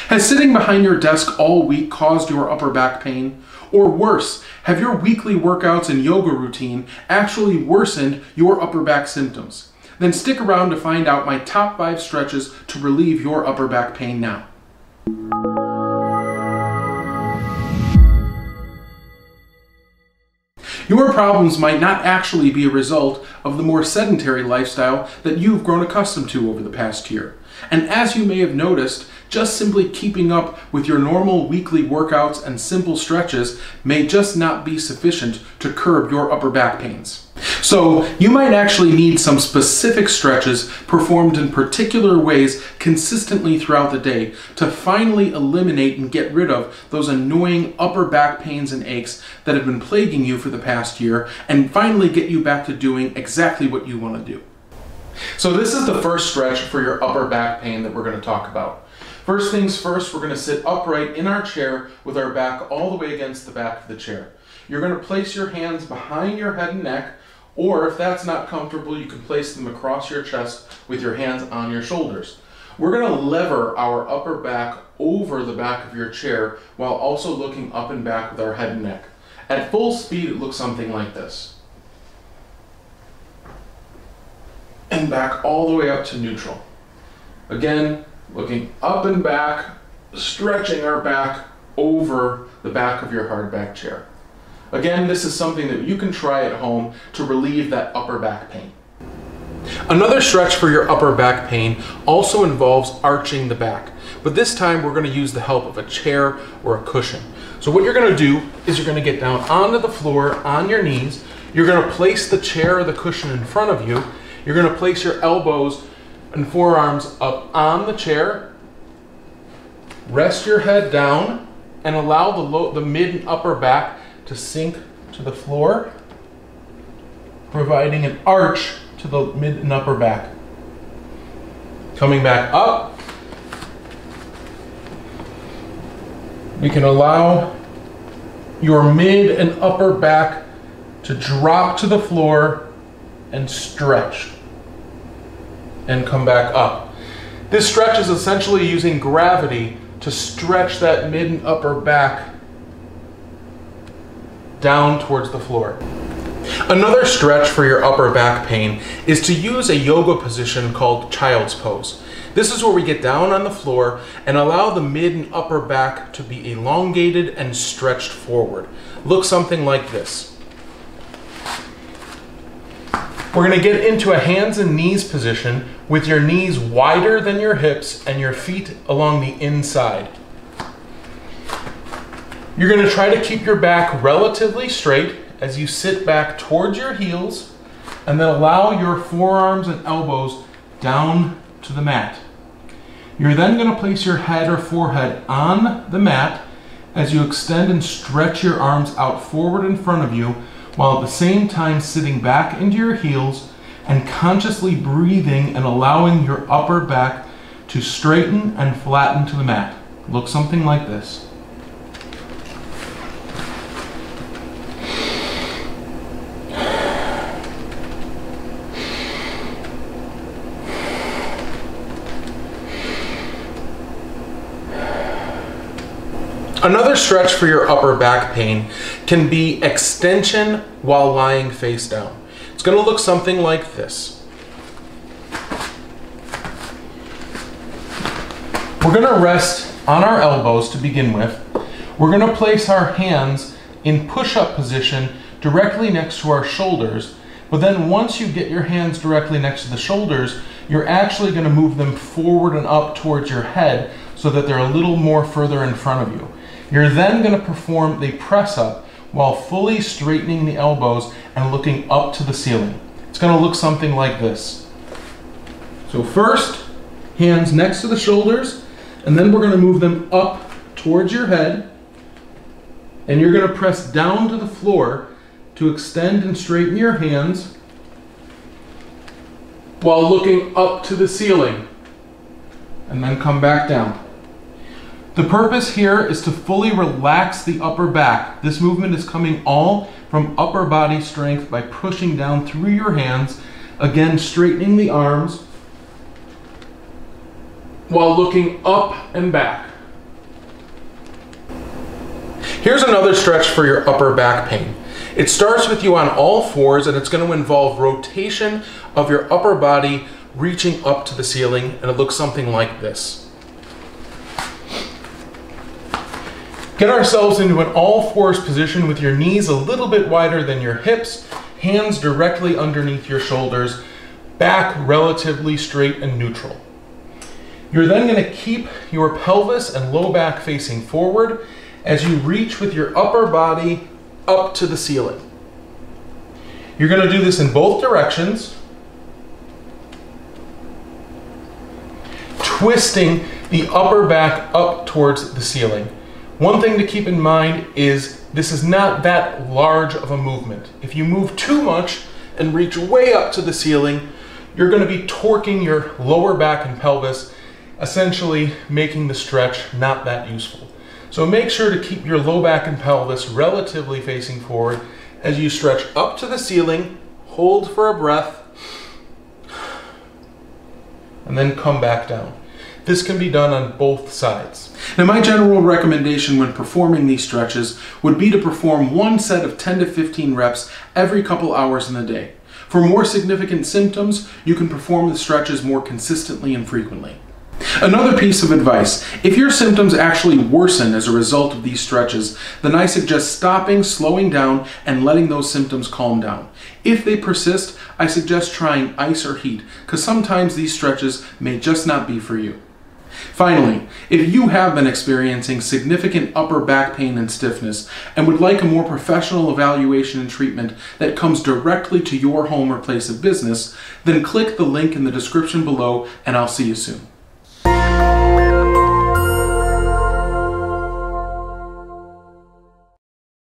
Has sitting behind your desk all week caused your upper back pain? Or worse, have your weekly workouts and yoga routine actually worsened your upper back symptoms? Then stick around to find out my top 5 stretches to relieve your upper back pain now. Your problems might not actually be a result of the more sedentary lifestyle that you've grown accustomed to over the past year. And as you may have noticed, just simply keeping up with your normal weekly workouts and simple stretches may just not be sufficient to curb your upper back pains. So you might actually need some specific stretches performed in particular ways consistently throughout the day to finally eliminate and get rid of those annoying upper back pains and aches that have been plaguing you for the past year, and finally get you back to doing exactly what you want to do. So this is the first stretch for your upper back pain that we're going to talk about. First things first, we're going to sit upright in our chair with our back all the way against the back of the chair. You're going to place your hands behind your head and neck, or if that's not comfortable, you can place them across your chest with your hands on your shoulders. We're going to lever our upper back over the back of your chair while also looking up and back with our head and neck. At full speed, it looks something like this. And back all the way up to neutral. Again, looking up and back, stretching our back over the back of your hard back chair. Again, this is something that you can try at home to relieve that upper back pain. Another stretch for your upper back pain also involves arching the back, but this time we're going to use the help of a chair or a cushion. So what you're going to do is you're going to get down onto the floor on your knees. You're going to place the chair or the cushion in front of you. You're going to place your elbows and forearms up on the chair. Rest your head down and allow the mid and upper back to sink to the floor, providing an arch to the mid and upper back. Coming back up, we can allow your mid and upper back to drop to the floor and stretch and come back up. This stretch is essentially using gravity to stretch that mid and upper back down towards the floor. Another stretch for your upper back pain is to use a yoga position called child's pose. This is where we get down on the floor and allow the mid and upper back to be elongated and stretched forward. Look something like this. We're going to get into a hands and knees position with your knees wider than your hips and your feet along the inside. You're going to try to keep your back relatively straight as you sit back towards your heels, and then allow your forearms and elbows down to the mat. You're then going to place your head or forehead on the mat as you extend and stretch your arms out forward in front of you, while at the same time sitting back into your heels and consciously breathing and allowing your upper back to straighten and flatten to the mat. Look something like this. Another stretch for your upper back pain can be extension while lying face down. It's going to look something like this. We're going to rest on our elbows to begin with. We're going to place our hands in push-up position directly next to our shoulders, but then once you get your hands directly next to the shoulders, you're actually going to move them forward and up towards your head so that they're a little more further in front of you. You're then going to perform the press up while fully straightening the elbows and looking up to the ceiling. It's going to look something like this. So first, hands next to the shoulders, and then we're going to move them up towards your head, and you're going to press down to the floor to extend and straighten your hands while looking up to the ceiling, and then come back down. The purpose here is to fully relax the upper back. This movement is coming all from upper body strength by pushing down through your hands, again straightening the arms while looking up and back. Here's another stretch for your upper back pain. It starts with you on all fours, and it's going to involve rotation of your upper body reaching up to the ceiling, and it looks something like this. Get ourselves into an all fours position with your knees a little bit wider than your hips, hands directly underneath your shoulders, back relatively straight and neutral. You're then going to keep your pelvis and low back facing forward as you reach with your upper body up to the ceiling. You're going to do this in both directions, twisting the upper back up towards the ceiling. One thing to keep in mind is this is not that large of a movement. If you move too much and reach way up to the ceiling, you're going to be torquing your lower back and pelvis, essentially making the stretch not that useful. So make sure to keep your low back and pelvis relatively facing forward as you stretch up to the ceiling, hold for a breath, and then come back down. This can be done on both sides. Now, my general recommendation when performing these stretches would be to perform one set of 10 to 15 reps every couple hours in the day. For more significant symptoms, you can perform the stretches more consistently and frequently. Another piece of advice, if your symptoms actually worsen as a result of these stretches, then I suggest stopping, slowing down, and letting those symptoms calm down. If they persist, I suggest trying ice or heat, because sometimes these stretches may just not be for you. Finally, if you have been experiencing significant upper back pain and stiffness and would like a more professional evaluation and treatment that comes directly to your home or place of business, then click the link in the description below and I'll see you soon.